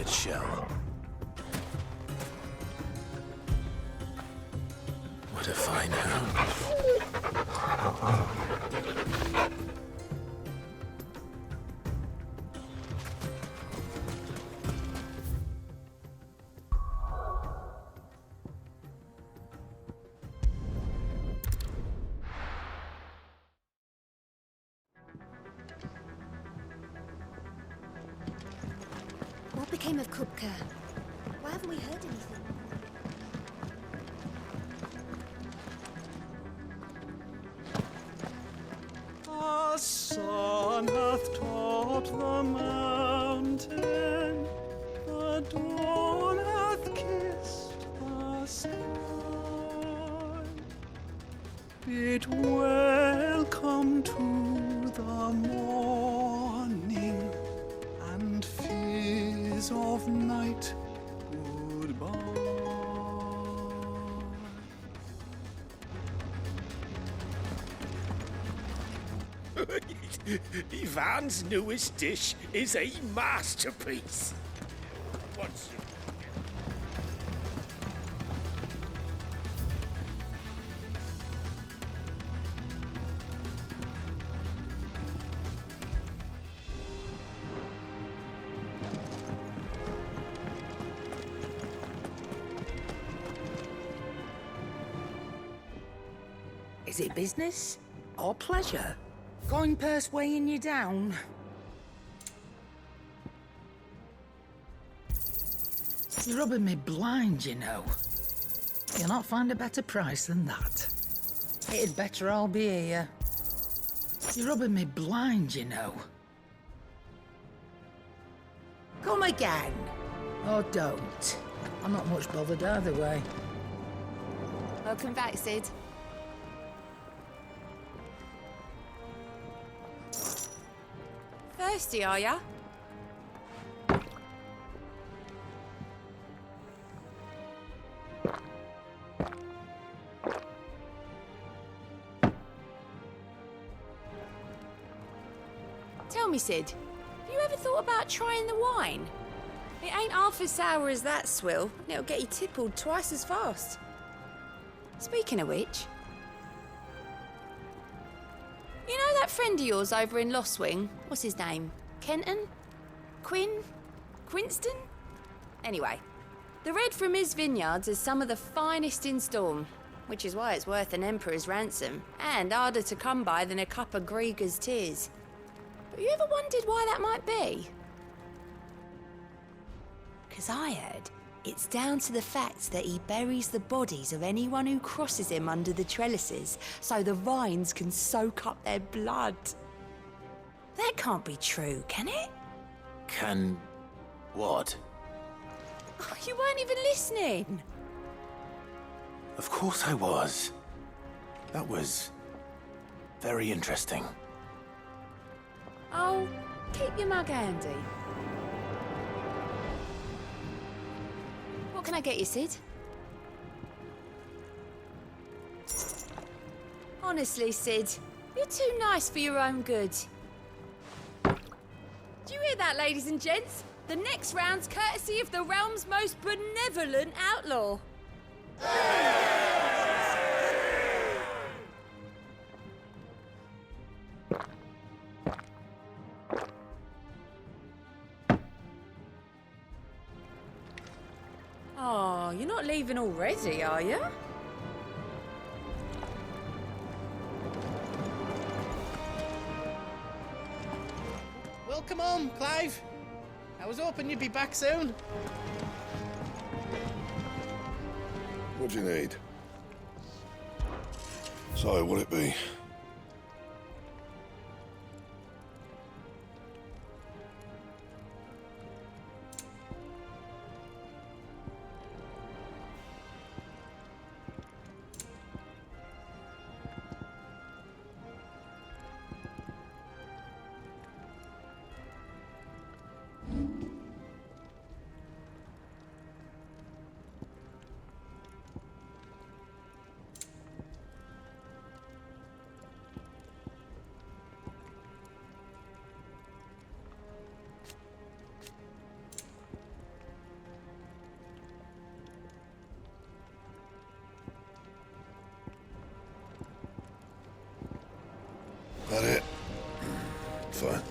its shell. What a fine hound. What became of Kupka? Why haven't we heard anything? The sun hath topped the mountain, the dawn hath kissed the sky. Bid welcome to the morning, and fears of night goodbye. Ivan's newest dish is a masterpiece. What's Is it business or pleasure? Coin purse weighing you down? You're rubbing me blind, you know. You'll not find a better price than that. It'd better all be here. You're rubbing me blind, you know. Come again. Or don't. I'm not much bothered either way. Welcome back, Sid. Thirsty, are ya? Tell me, Sid, have you ever thought about trying the wine? It ain't half as sour as that swill, and it'll get you tippled twice as fast. Speaking of which, you know that friend of yours over in Lostwing? What's his name? Kenton? Quinn? Quinston? Anyway, the red from his vineyards is some of the finest in Storm, which is why it's worth an emperor's ransom, and harder to come by than a cup of Grieger's tears. But you ever wondered why that might be? 'Cause I heard it's down to the fact that he buries the bodies of anyone who crosses him under the trellises so the vines can soak up their blood. That can't be true, can it? Can... what? Oh, you weren't even listening. Of course I was. That was... very interesting. Oh, keep your mug handy. What can I get you, Sid? Honestly, Sid, you're too nice for your own good. Do you hear that, ladies and gents? The next round's courtesy of the realm's most benevolent outlaw. Oh, you're not leaving already, are you? Welcome home, Clive. I was hoping you'd be back soon. What do you need? So, what'll it be? Fine.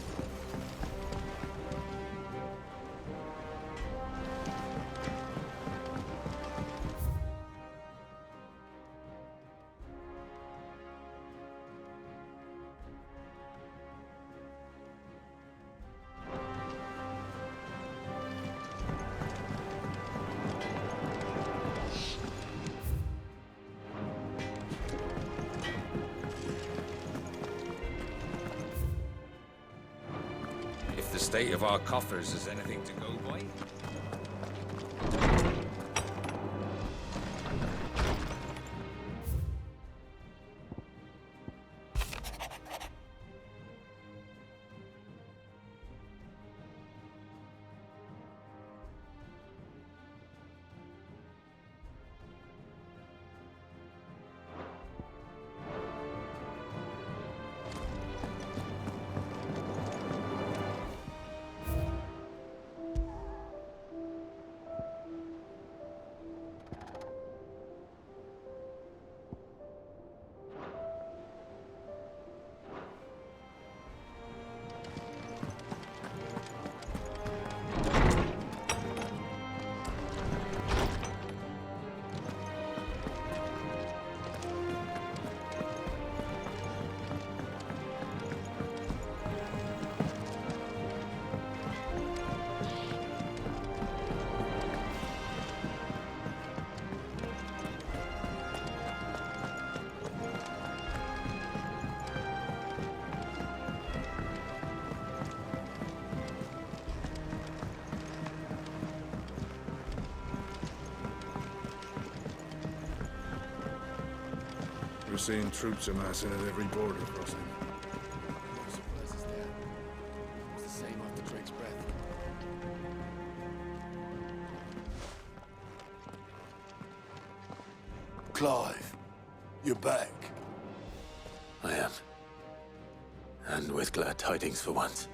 If the state of our coffers is anything to go by. We're seeing troops amassing at every border crossing. No surprises there. It was the same after Drake's breath. Clive, you're back. I am. And with glad tidings for once.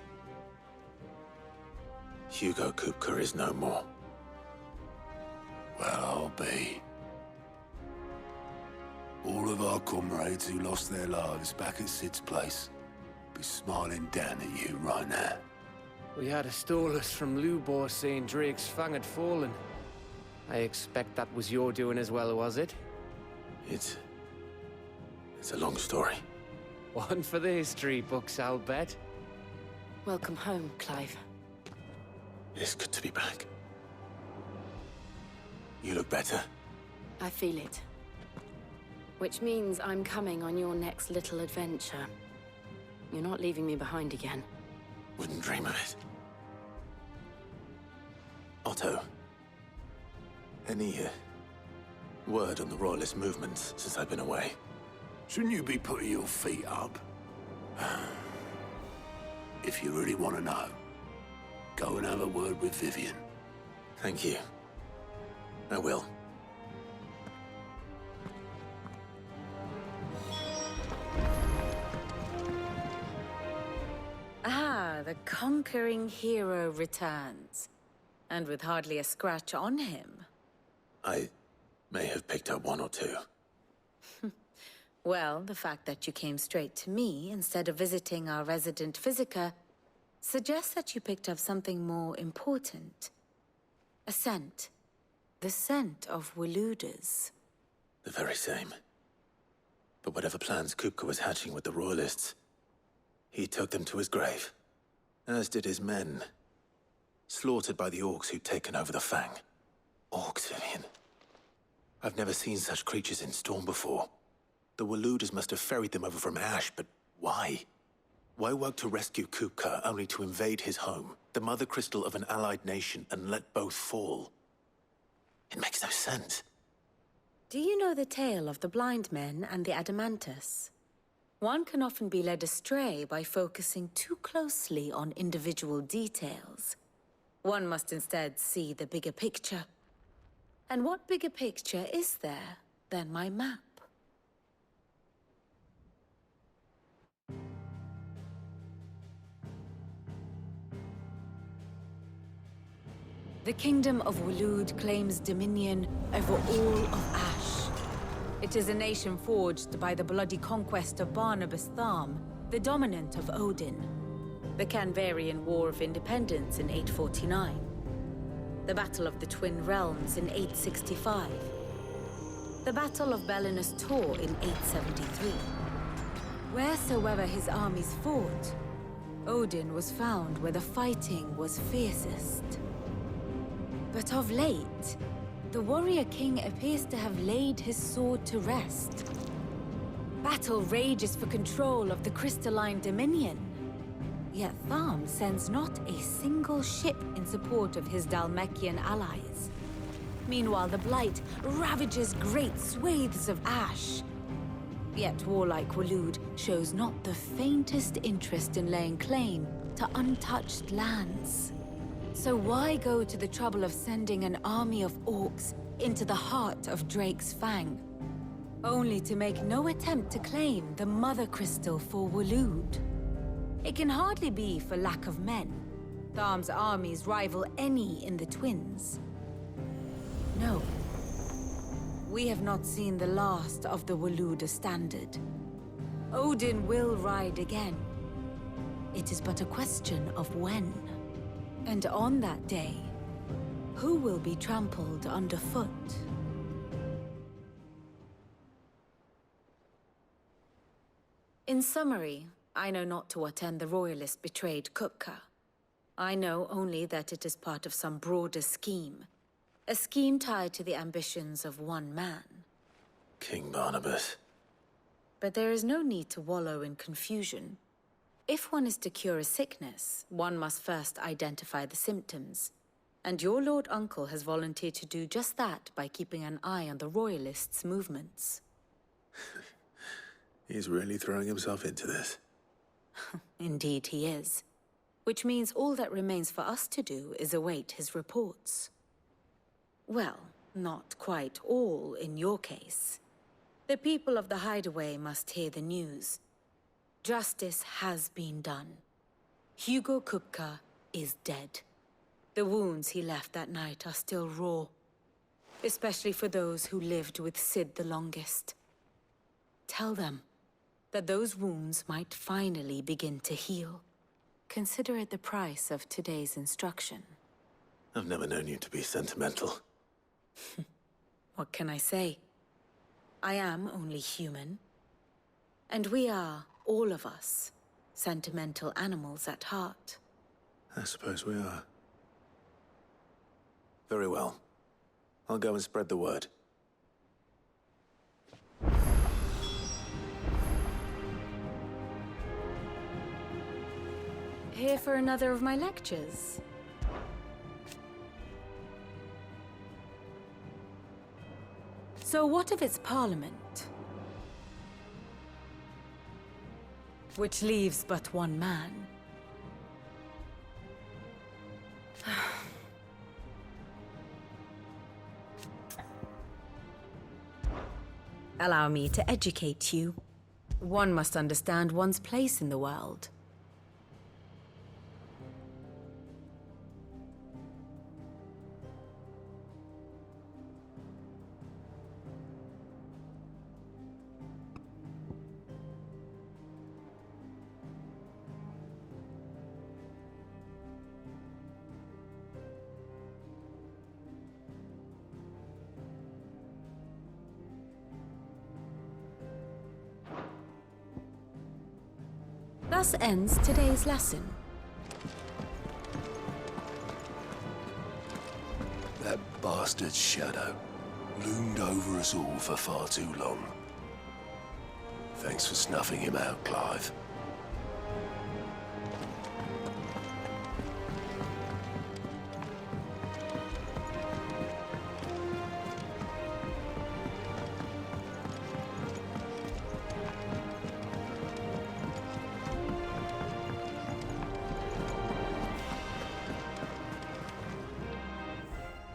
Hugo Kupka is no more. Well, I'll be. All of our comrades who lost their lives back at Sid's place be smiling down at you right now. We had a stolus from Lubor saying Drake's fang had fallen. I expect that was your doing as well, was it? It's a long story. One for the history books, I'll bet. Welcome home, Clive. It's good to be back. You look better. I feel it. Which means I'm coming on your next little adventure. You're not leaving me behind again. Wouldn't dream of it. Otto. Any word on the Royalist movements since I've been away? Shouldn't you be putting your feet up? If you really want to know, go and have a word with Vivian. Thank you. I will. Ah, the conquering hero returns. And with hardly a scratch on him. I may have picked up one or two. Well, the fact that you came straight to me instead of visiting our resident Physica suggests that you picked up something more important. A scent. The scent of Waludas. The very same. But whatever plans Kupka was hatching with the Royalists, he took them to his grave. As did his men. Slaughtered by the Orcs who'd taken over the Fang. Orcs, Vivian. I've never seen such creatures in Storm before. The Waludas must have ferried them over from Ash, but why? Why work to rescue Kupka only to invade his home, the mother crystal of an allied nation, and let both fall? It makes no sense. Do you know the tale of the blind men and the Adamantus? One can often be led astray by focusing too closely on individual details. One must instead see the bigger picture. And what bigger picture is there than my map? The Kingdom of Waloed claims dominion over all of Ash. It is a nation forged by the bloody conquest of Barnabas Tharm, the dominant of Odin. the Canvarian War of Independence in 849, the Battle of the Twin Realms in 865, the Battle of Belinus Tor in 873. Wheresoever his armies fought, Odin was found where the fighting was fiercest. But of late, the warrior king appears to have laid his sword to rest. Battle rages for control of the crystalline dominion. Yet Tharm sends not a single ship in support of his Dhalmekian allies. Meanwhile, the Blight ravages great swathes of ash. Yet warlike Waloed shows not the faintest interest in laying claim to untouched lands. So why go to the trouble of sending an army of orcs into the heart of Drake's Fang, only to make no attempt to claim the Mother Crystal for Waloed? It can hardly be for lack of men. Tharm's armies rival any in the Twins. No. We have not seen the last of the Waloed Standard. Odin will ride again. It is but a question of when. And on that day, who will be trampled underfoot? In summary, I know not to what end the Royalist betrayed Kupka. I know only that it is part of some broader scheme. A scheme tied to the ambitions of one man. King Barnabas. But there is no need to wallow in confusion. If one is to cure a sickness, one must first identify the symptoms. And your Lord Uncle has volunteered to do just that by keeping an eye on the Royalists' movements. He's really throwing himself into this. Indeed he is. Which means all that remains for us to do is await his reports. Well, not quite all in your case. The people of the Hideaway must hear the news. Justice has been done. Hugo Kupka is dead. The wounds he left that night are still raw, especially for those who lived with Sid the longest. Tell them that those wounds might finally begin to heal. Consider it the price of today's instruction. I've never known you to be sentimental. What can I say? I am only human. And we are, all of us, sentimental animals at heart. I suppose we are. Very well. I'll go and spread the word. Here for another of my lectures? So what of its parliament? Which leaves but one man. Allow me to educate you. One must understand one's place in the world. Thus ends today's lesson. That bastard Shadow loomed over us all for far too long. Thanks for snuffing him out, Clive.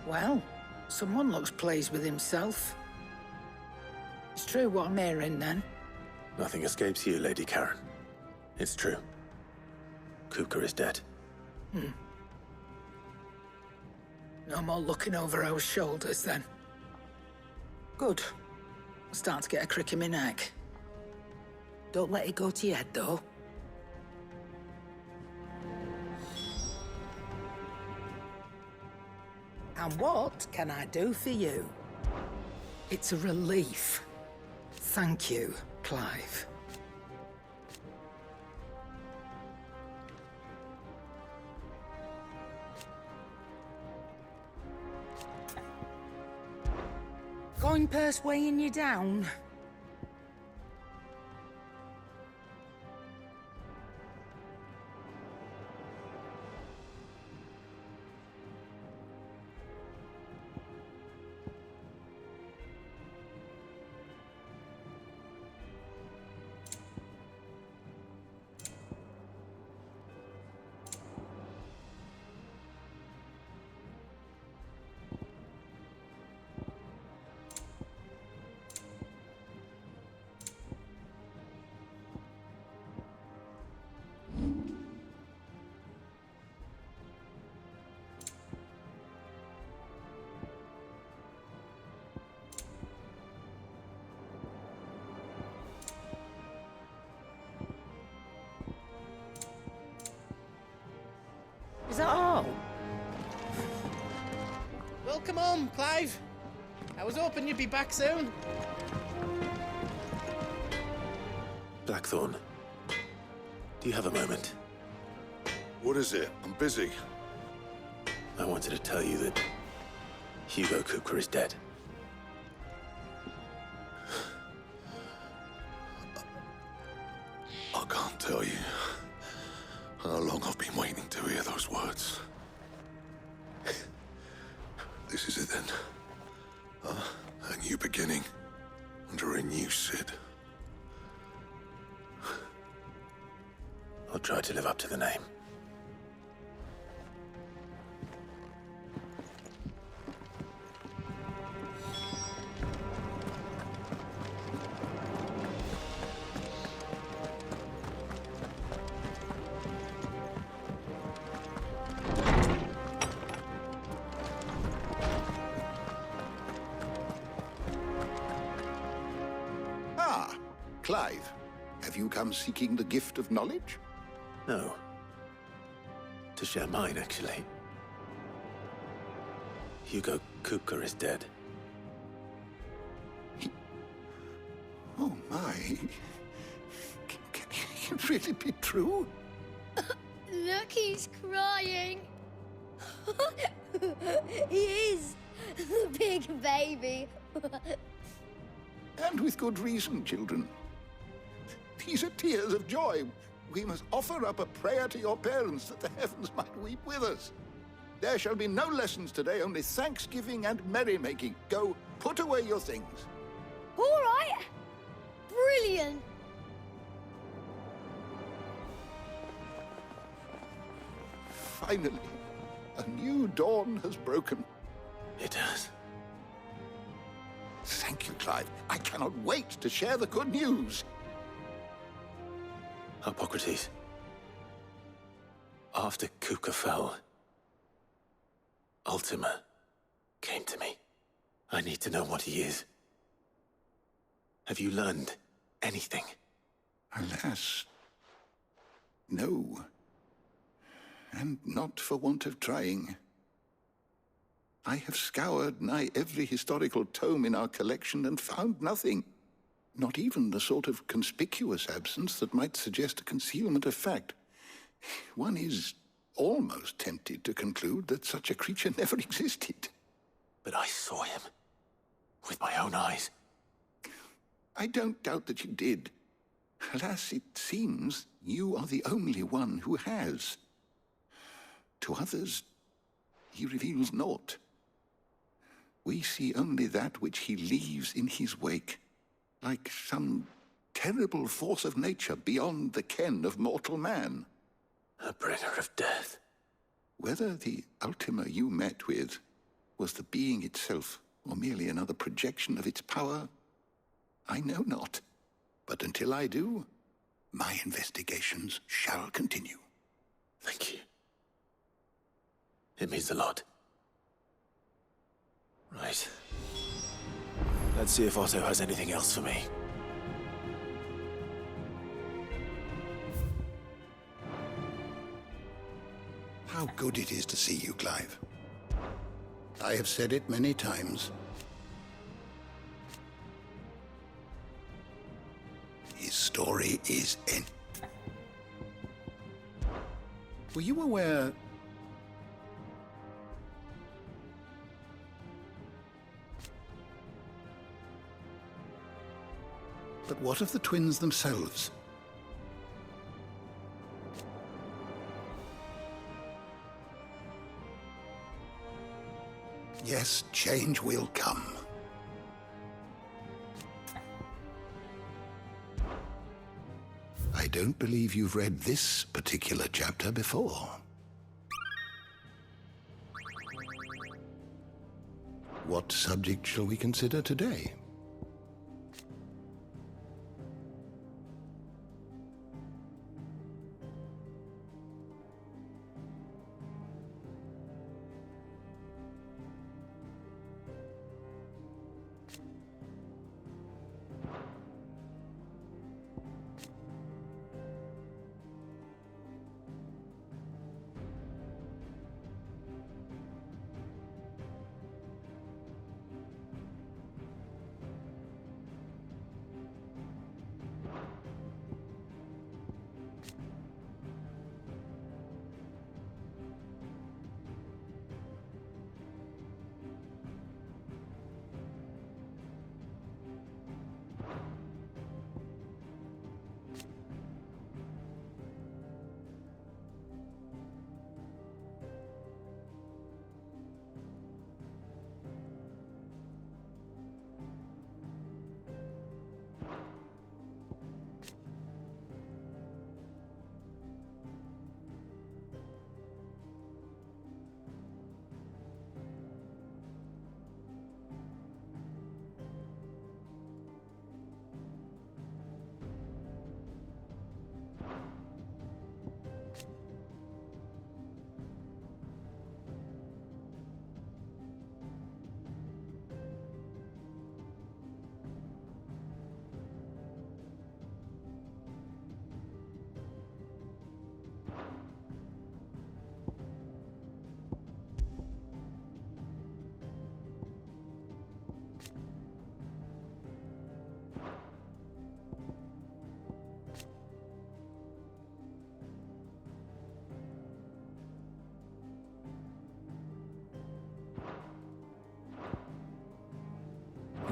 Well, someone looks pleased with himself. It's true what I'm hearing, then. Nothing escapes you, Lady Karen. It's true. Kupka is dead. No more looking over our shoulders, then. Good. I'm starting to get a crick in my neck. Don't let it go to your head, though. And what can I do for you? It's a relief. Thank you, Clive. Coin purse weighing you down? Is that all? Welcome home, Clive. I was hoping you'd be back soon. Blackthorn, do you have a moment? What is it? I'm busy. I wanted to tell you that Hugo Kupka is dead. I can't tell you how long I've been waiting to hear those words. This is it then. A new beginning under a new Sid. I'll try to live up to the name. Clive, have you come seeking the gift of knowledge? No. To share mine, actually. Hugo Kupka is dead. Oh, my. Can it really be true? Look, he's crying. He is. The big baby. And with good reason, children. These are tears of joy. We must offer up a prayer to your parents that the heavens might weep with us. There shall be no lessons today, only thanksgiving and merrymaking. Go, put away your things. All right. Brilliant. Finally, a new dawn has broken. It has. Thank you, Clive. I cannot wait to share the good news. Hippocrates. After Kupka fell, Ultima came to me. I need to know what he is. Have you learned anything? Alas, no. And not for want of trying. I have scoured nigh every historical tome in our collection and found nothing. Not even the sort of conspicuous absence that might suggest a concealment of fact. One is almost tempted to conclude that such a creature never existed. But I saw him. With my own eyes. I don't doubt that you did. Alas, it seems you are the only one who has. To others, he reveals naught. We see only that which he leaves in his wake, like some terrible force of nature beyond the ken of mortal man. A bringer of death. Whether the Ultima you met with was the being itself, or merely another projection of its power, I know not. But until I do, my investigations shall continue. Thank you. It means a lot. Right. Let's see if Otto has anything else for me. How good it is to see you, Clive. I have said it many times. His story is end. Were you aware... But what of the twins themselves? Yes, change will come. I don't believe you've read this particular chapter before. What subject shall we consider today?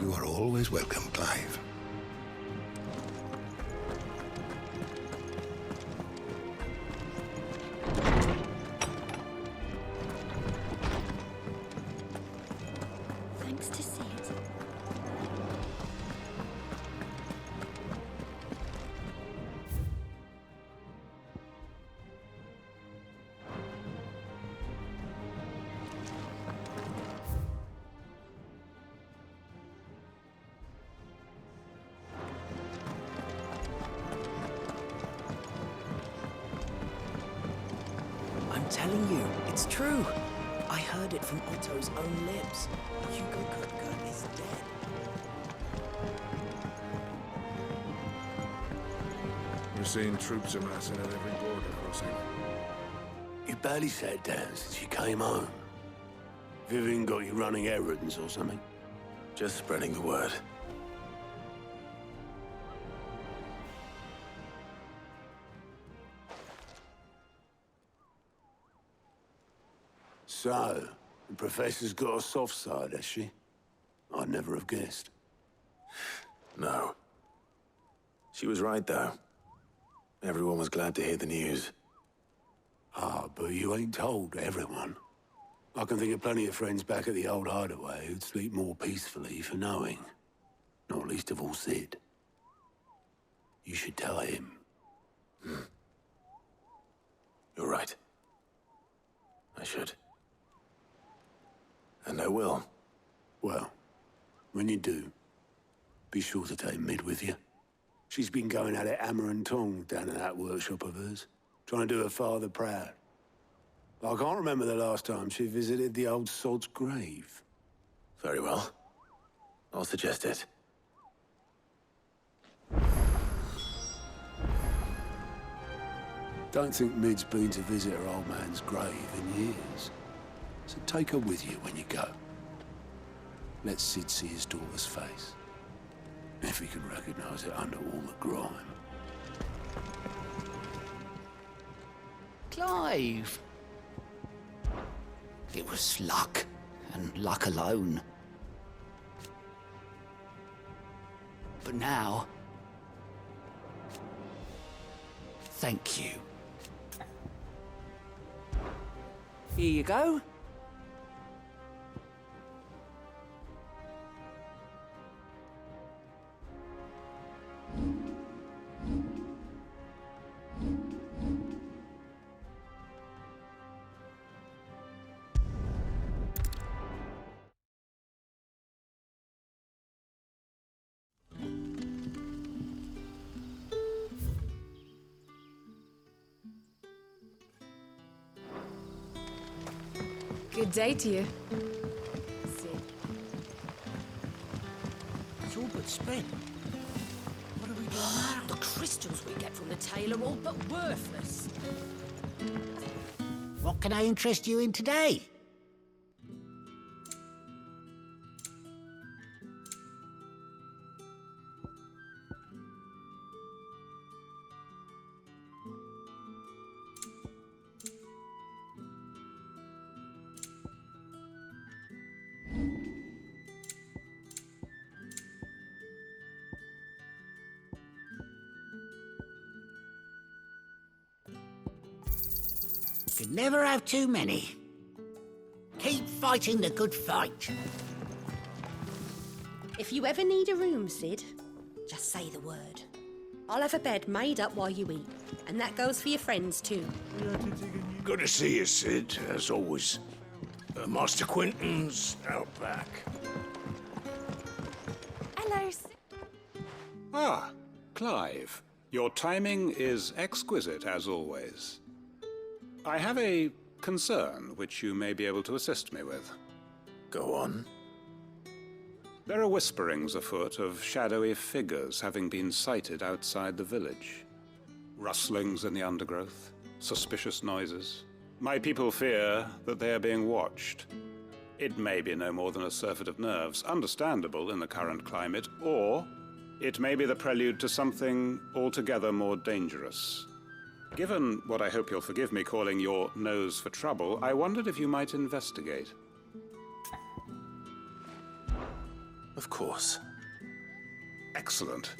You are always welcome, Clive. Thanks to see it. I'm telling you, it's true. I heard it from Otto's own lips. Hugo Kupka is dead. We're seeing troops amassing at every border crossing. You barely sat down since you came home. Vivian got you running errands or something? Just spreading the word. So, the Professor's got a soft side, has she? I'd never have guessed. No. She was right, though. Everyone was glad to hear the news. Ah, but you ain't told everyone. I can think of plenty of friends back at the old hideaway who'd sleep more peacefully for knowing. Not least of all Sid. You should tell him. You're right. I should. And I will. Well, when you do, be sure to take Mid with you. She's been going at it hammer and tong down in that workshop of hers, trying to do her father proud. I can't remember the last time she visited the old sod's grave. Very well. I'll suggest it. Don't think Mid's been to visit her old man's grave in years. So take her with you when you go. Let Sid see his daughter's face. If he can recognize it under all the grime. Clive! It was luck, and luck alone. But now... thank you. Here you go. Good day to you. It's all but spent. What are we doing now? The crystals we get from the tail are all but worthless. What can I interest you in today? Could never have too many. Keep fighting the good fight. If you ever need a room, Sid, just say the word. I'll have a bed made up while you eat. And that goes for your friends, too. Good to see you, Sid, as always. Master Quentin's out back. Hello, Sid. Ah, Clive. Your timing is exquisite, as always. I have a concern which you may be able to assist me with. Go on. There are whisperings afoot of shadowy figures having been sighted outside the village. Rustlings in the undergrowth, suspicious noises. My people fear that they are being watched. It may be no more than a surfeit of nerves, understandable in the current climate, or it may be the prelude to something altogether more dangerous. Given what I hope you'll forgive me calling your nose for trouble, I wondered if you might investigate. Of course. Excellent.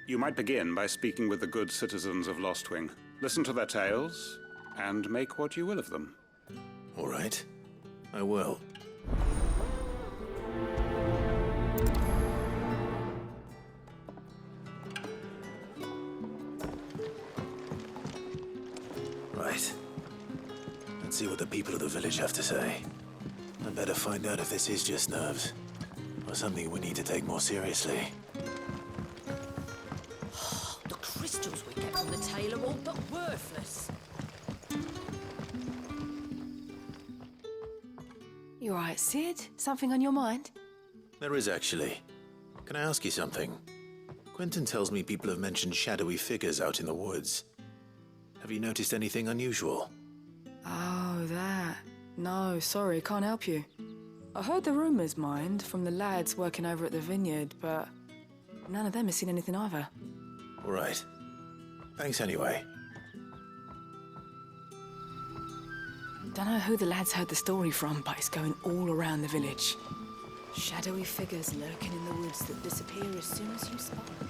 You might begin by speaking with the good citizens of Lostwing. Listen to their tales, and make what you will of them. All right. I will. Right. Let's see what the people of the village have to say. I better find out if this is just nerves, or something we need to take more seriously. The crystals we get from the tail are all but worthless. You all right, Sid? Something on your mind? There is actually. Can I ask you something? Quentin tells me people have mentioned shadowy figures out in the woods. Have you noticed anything unusual? Oh, that. No, sorry, can't help you. I heard the rumours, mind, from the lads working over at the vineyard, but none of them has seen anything either. All right. Thanks anyway. Don't know who the lads heard the story from, but it's going all around the village. Shadowy figures lurking in the woods that disappear as soon as you spot them.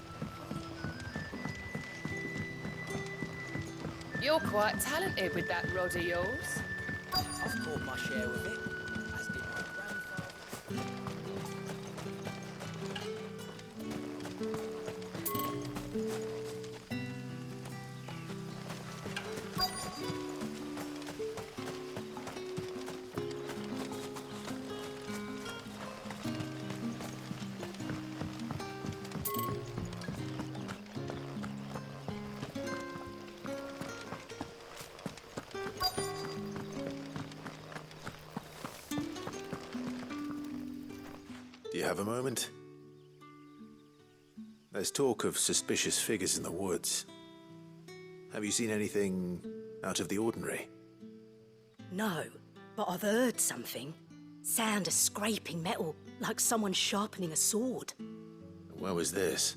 You're quite talented with that rod of yours. I've caught my share of it, as did my grandfather. Do you have a moment? There's talk of suspicious figures in the woods. Have you seen anything out of the ordinary? No, But I've heard something. Sound of scraping metal, like someone sharpening a sword. Where was this?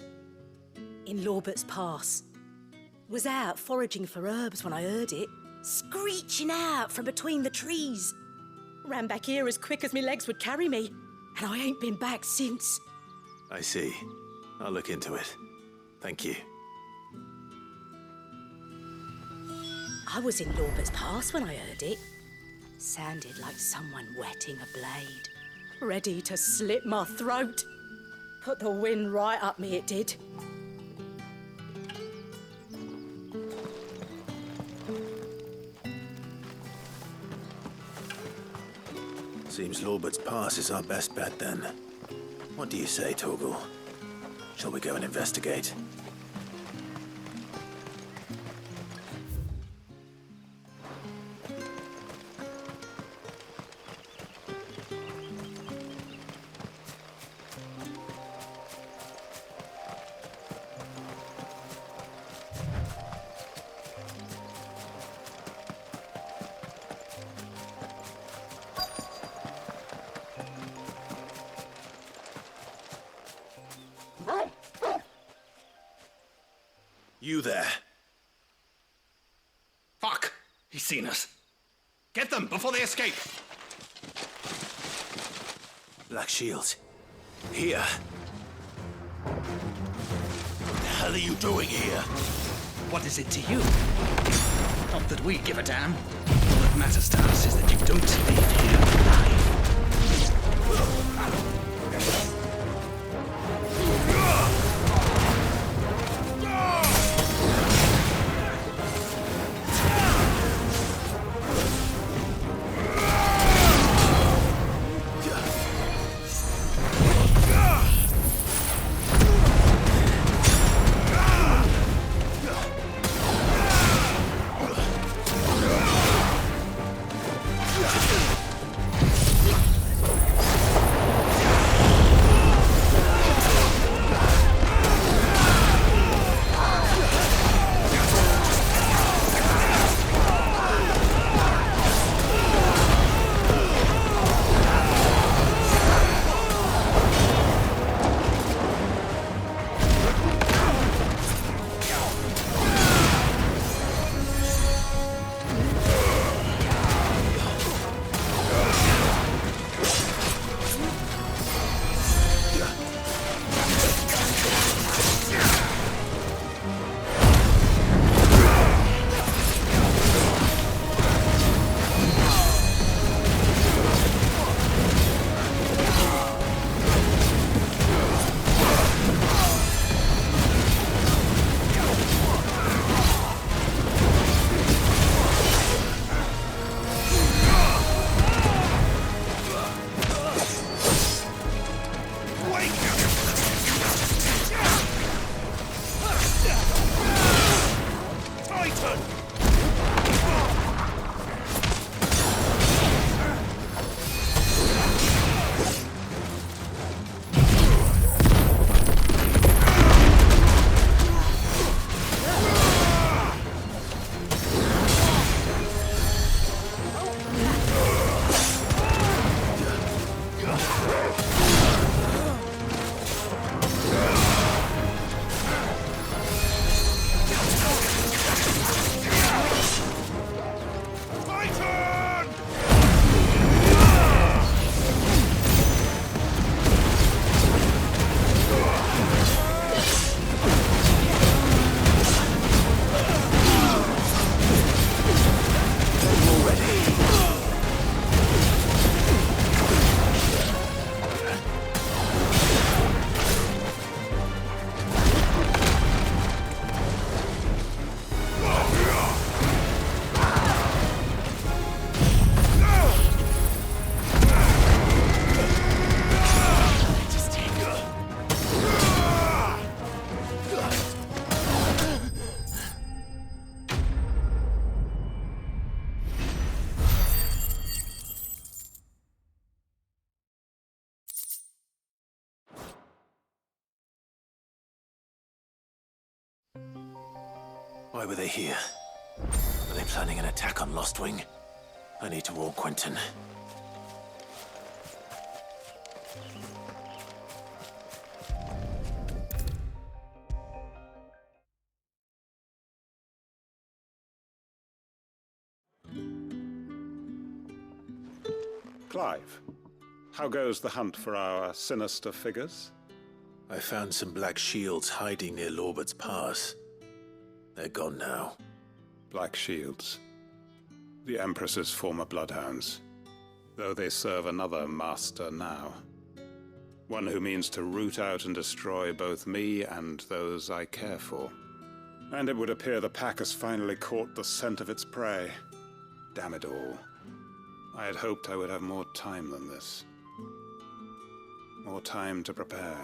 In Lorbert's Pass. Was out foraging for herbs when I heard it, screeching out from between the trees. Ran back here as quick as my legs would carry me, and I ain't been back since. I see. I'll look into it. Thank you. I was in Lorbert's Pass when I heard it. Sounded like someone whetting a blade, ready to slit my throat. Put the wind right up me, it did. Seems Lorbert's Pass is our best bet then. What do you say, Torgal? Shall we go and investigate? You there? Fuck! He's seen us. Get them before they escape! Black Shield. Here. What the hell are you doing here? What is it to you? Not that we give a damn. All that matters to us is that you don't leave here alive. Why were they here? Were they planning an attack on Lostwing? I need to warn Quentin. Clive, how goes the hunt for our sinister figures? I found some black shields hiding near Lorbert's Pass. They're gone now. Black Shields. The Empress's former bloodhounds. Though they serve another master now. One who means to root out and destroy both me and those I care for. And it would appear the pack has finally caught the scent of its prey. Damn it all. I had hoped I would have more time than this. More time to prepare.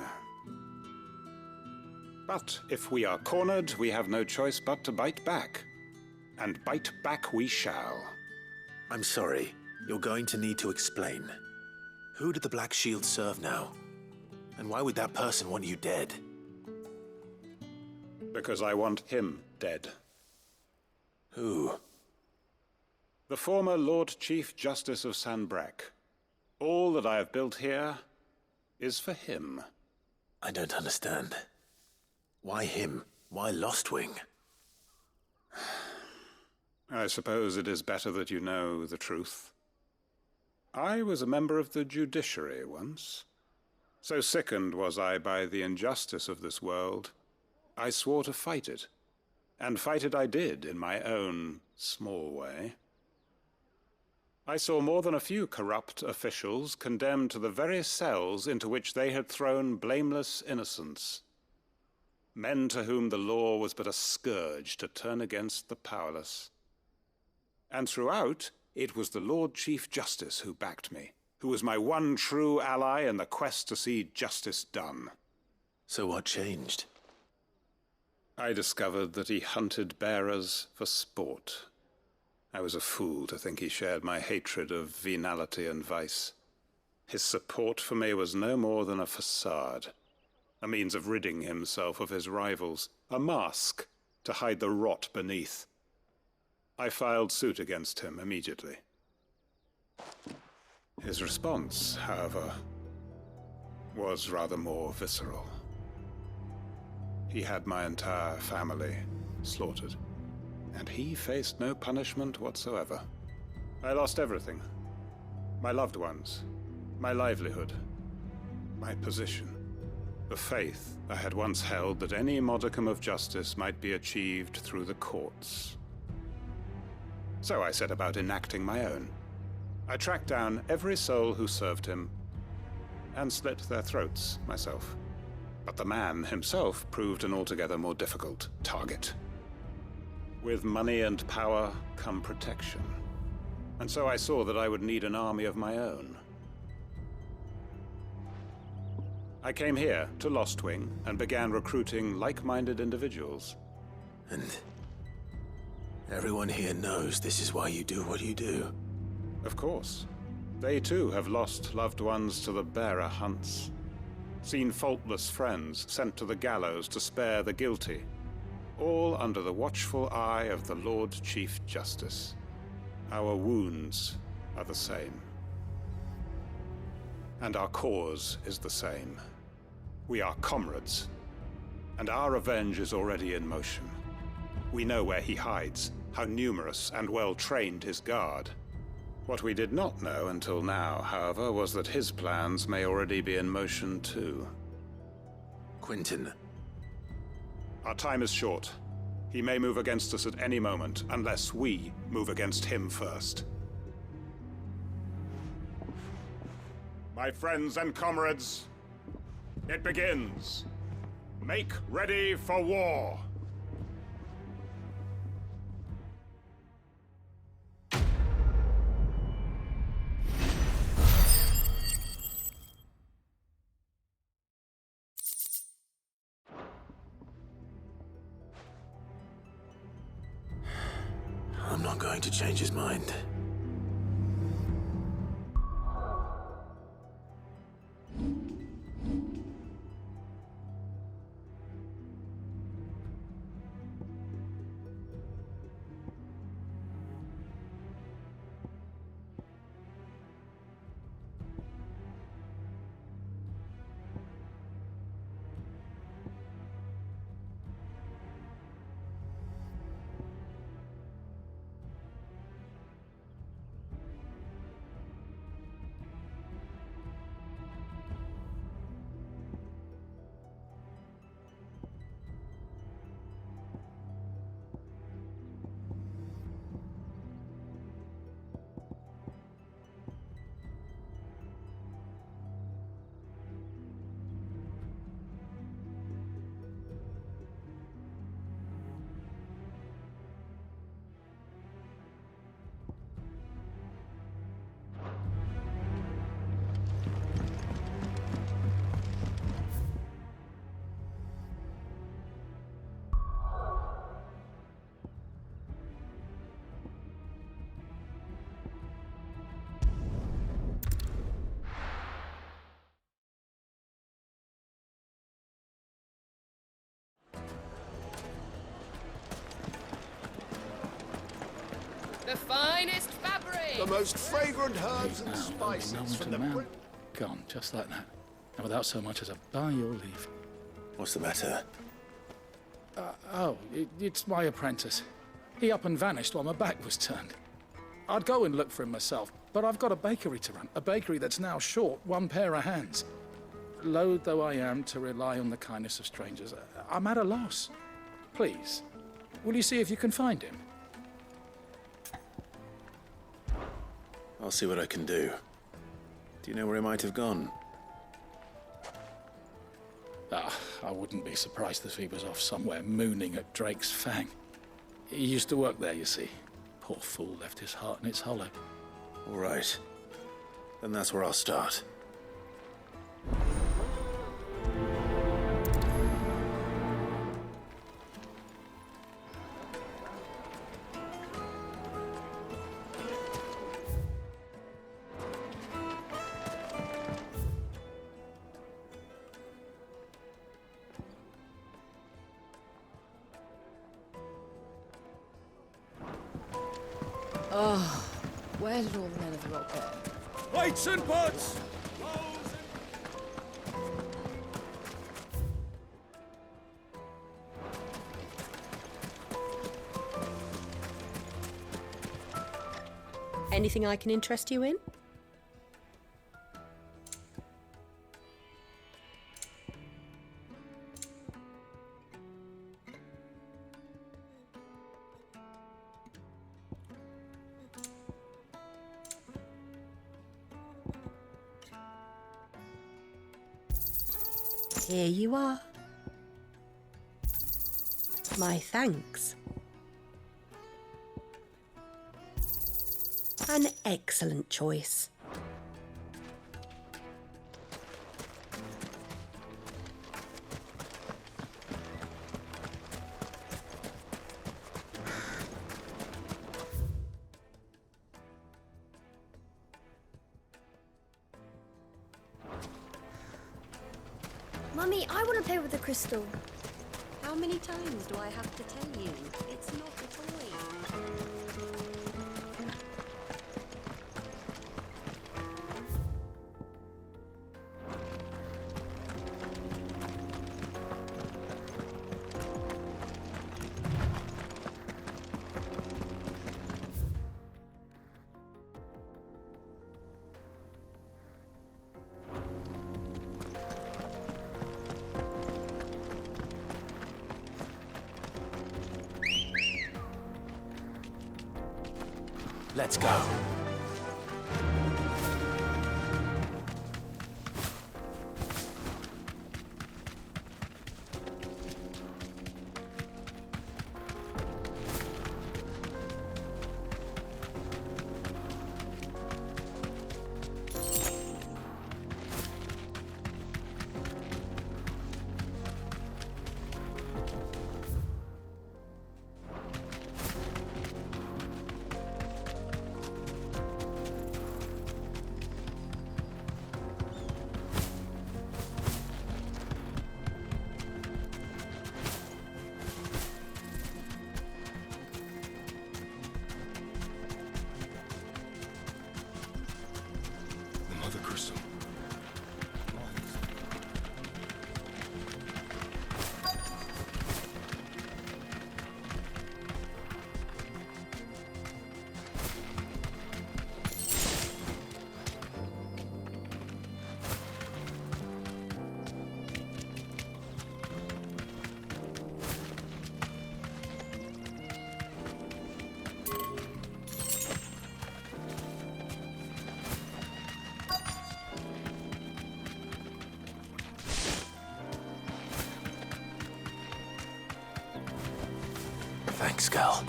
But if we are cornered, we have no choice but to bite back. And bite back we shall. I'm sorry. You're going to need to explain. Who did the Black Shield serve now? And why would that person want you dead? Because I want him dead. Who? The former Lord Chief Justice of Sanbreque. All that I have built here is for him. I don't understand. Why him? Why Lostwing? I suppose it is better that you know the truth. I was a member of the judiciary once. So sickened was I by the injustice of this world, I swore to fight it. And fight it I did in my own small way. I saw more than a few corrupt officials condemned to the very cells into which they had thrown blameless innocents. Men to whom the law was but a scourge to turn against the powerless. And throughout, it was the Lord Chief Justice who backed me, who was my one true ally in the quest to see justice done. So what changed? I discovered that he hunted bearers for sport. I was a fool to think he shared my hatred of venality and vice. His support for me was no more than a facade, a means of ridding himself of his rivals, a mask to hide the rot beneath. I filed suit against him immediately. His response, however, was rather more visceral. He had my entire family slaughtered, and he faced no punishment whatsoever. I lost everything. My loved ones, my livelihood, my position, the faith I had once held that any modicum of justice might be achieved through the courts. So I set about enacting my own. I tracked down every soul who served him, and slit their throats myself. But the man himself proved an altogether more difficult target. With money and power come protection. And so I saw that I would need an army of my own. I came here to Lostwing and began recruiting like-minded individuals. And everyone here knows this is why you do what you do. Of course. They too have lost loved ones to the bearer hunts. Seen faultless friends sent to the gallows to spare the guilty. All under the watchful eye of the Lord Chief Justice. Our wounds are the same. And our cause is the same. We are comrades. And our revenge is already in motion. We know where he hides, how numerous and well-trained his guard. What we did not know until now, however, was that his plans may already be in motion too. Quentin. Our time is short. He may move against us at any moment, unless we move against him first. My friends and comrades, it begins. Make ready for war. I'm not going to change his mind. The most fragrant herbs and Now, spices no one from to the... man. Gone, just like that. And without so much as a by your leave. What's the matter? It's my apprentice. He up and vanished while my back was turned. I'd go and look for him myself, but I've got a bakery to run. A bakery that's now short one pair of hands. Loath though I am to rely on the kindness of strangers, I'm at a loss. Please, will you see if you can find him? I'll see what I can do. Do you know where he might have gone? I wouldn't be surprised if he was off somewhere mooning at Drake's Fang. He used to work there, you see. Poor fool left his heart in its hollow. All right. Then that's where I'll start. Oh, where did all the men of the rock go? Plates and pots! Anything I can interest you in? Here you are. My thanks. An excellent choice. Mummy, I want to play with the crystal. How many times do I have to tell you? It's not a toy. Let's go. Mother Crystal. Thanks, Gal.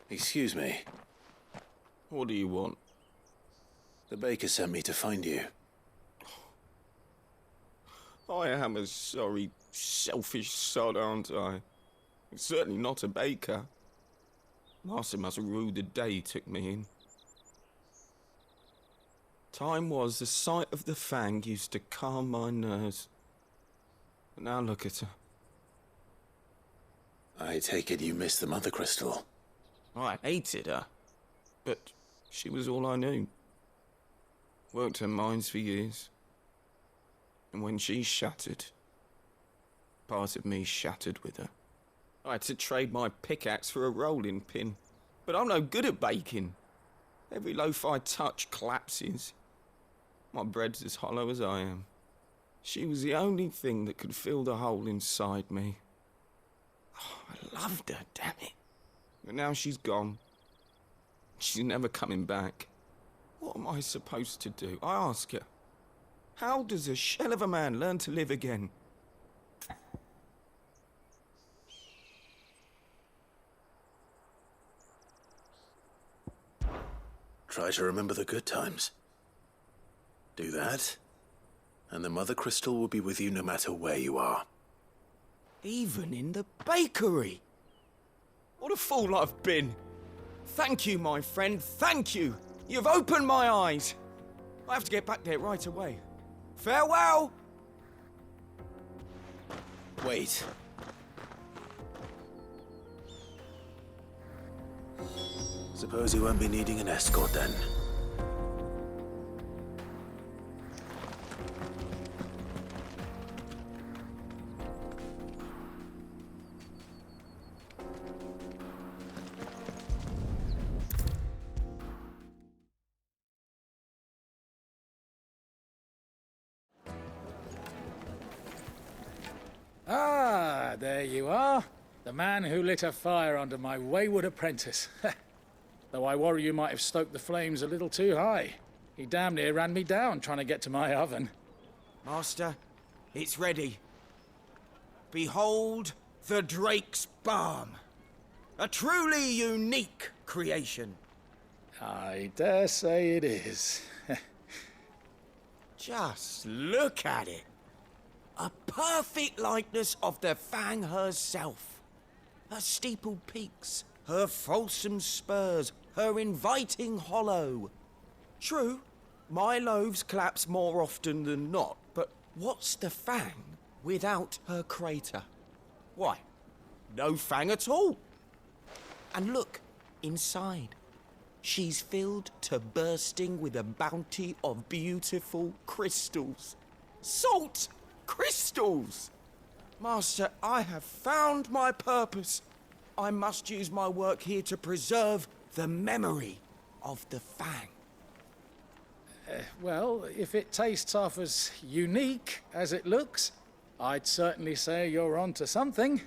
Excuse me. What do you want? The baker sent me to find you. I am a sorry, selfish sod, aren't I? Certainly not a baker. Master must have ruled the day he took me in. Time was the sight of the Fang used to calm my nerves. But now look at her. I take it you missed the Mother Crystal. I hated her, but she was all I knew. Worked her mines for years. And when she shattered, part of me shattered with her. I had to trade my pickaxe for a rolling pin, but I'm no good at baking. Every loaf I touch collapses. My bread's as hollow as I am. She was the only thing that could fill the hole inside me. Oh, I loved her, damn it. But now she's gone. She's never coming back. What am I supposed to do? I ask her. How does a shell of a man learn to live again? Try to remember the good times. Do that, and the Mother Crystal will be with you no matter where you are. Even in the bakery. What a fool I've been. Thank you, my friend, thank you. You've opened my eyes. I have to get back there right away. Farewell! Wait. Suppose you won't be needing an escort then. Ah, there you are. The man who lit a fire under my wayward apprentice. Though I worry you might have stoked the flames a little too high. He damn near ran me down trying to get to my oven. Master, it's ready. Behold the Drake's Balm. A truly unique creation. I dare say it is. Just look at it. A perfect likeness of the Fang herself. Her steepled peaks, her fulsome spurs, her inviting hollow. True, my loaves collapse more often than not, but what's the Fang without her crater? Why, no Fang at all. And look, inside. She's filled to bursting with a bounty of beautiful crystals. Salt crystals! Master, I have found my purpose. I must use my work here to preserve the memory of the Fang. Well, if it tastes half as unique as it looks, I'd certainly say you're onto something.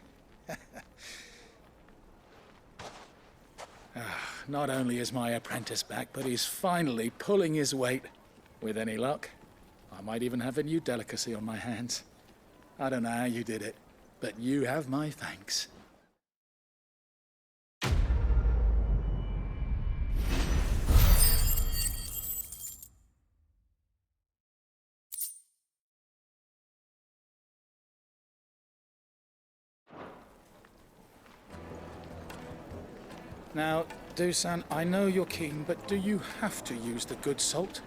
Not only is my apprentice back, but he's finally pulling his weight. With any luck, I might even have a new delicacy on my hands. I don't know how you did it, but you have my thanks. Now, Dusan, I know you're keen, but do you have to use the good salt?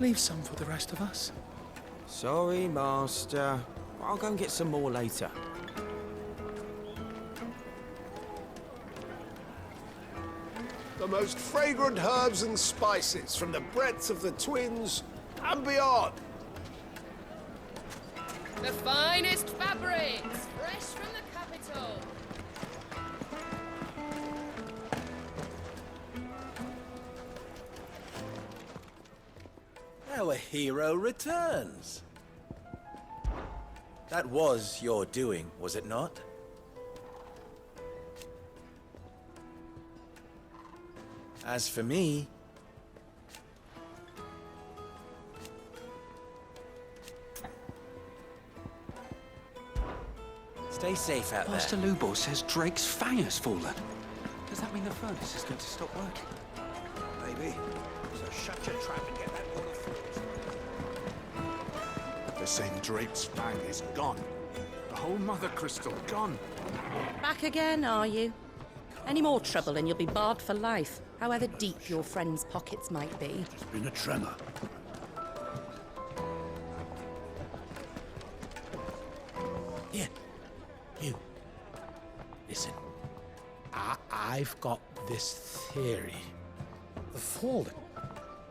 Leave some for the rest of us. Sorry, Master. I'll go and get some more later. The most fragrant herbs and spices from the breadth of the Twins and beyond. The finest fabrics, fresh from the capital. Our hero returns. That was your doing, was it not? As for me... Stay safe out there. Master Lubor says Drake's Fang has fallen. Does that mean the furnace is going to stop working? Maybe. So shut your trap and get that water through. They're saying Drake's Fang is gone. The whole Mother Crystal gone. Back again, are you? Any more trouble and you'll be barred for life, however deep your friend's pockets might be. Been a tremor. You. Listen. I've got this theory. The Fallen.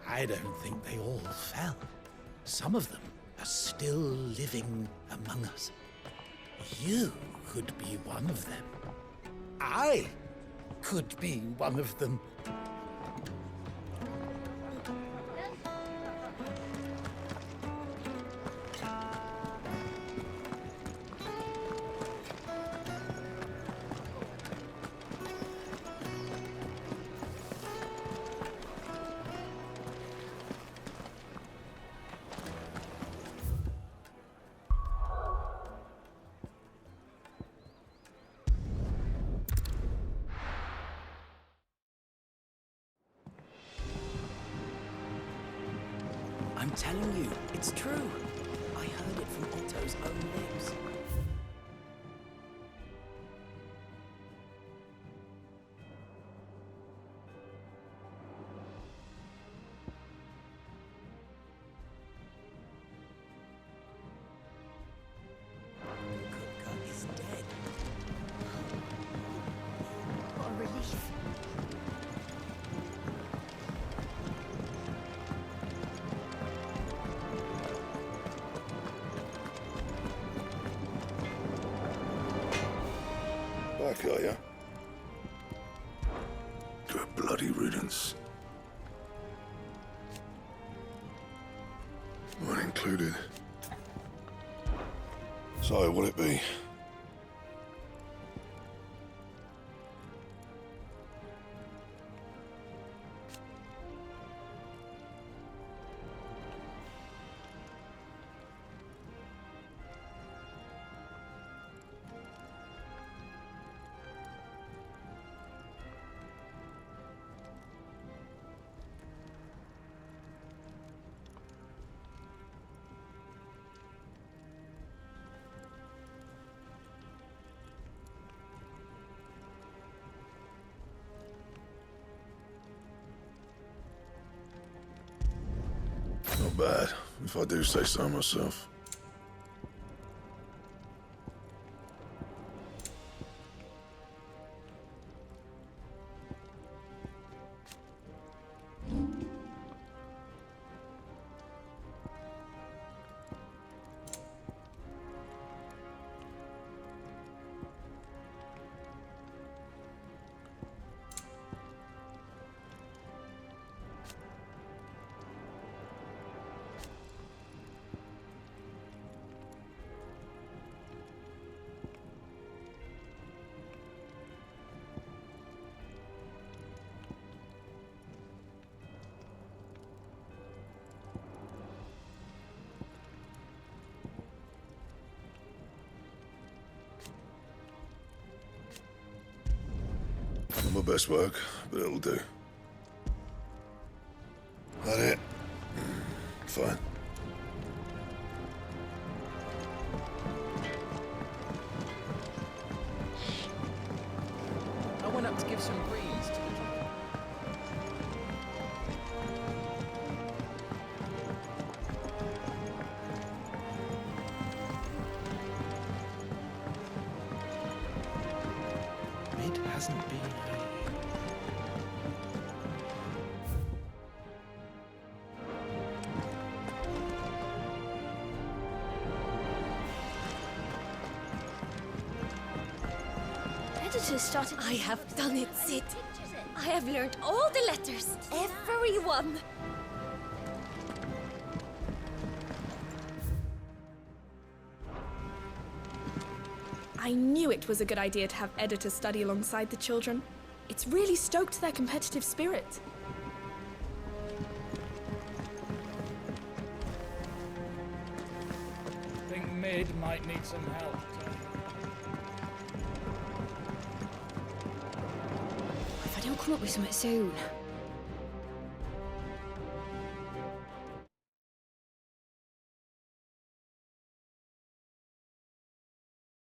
I don't think they all fell. Some of them are still living among us. You could be one of them. I could be one of them. I'm telling you, it's true. I heard it from Otto's own lips. Kupka is dead. What a relief. Back, are ya? Good bloody riddance. Mine included. So, what'll it be? Not bad, if I do say so myself. Not my best work, but it'll do. That it? Fine. I went up to give some breeze to the It hasn't been Editor started. I have done it, Sid. I have learned all the letters. Every one. I knew it was a good idea to have Editor study alongside the children. It's really stoked their competitive spirit. I think Mid might need some help. If I don't come up with something soon.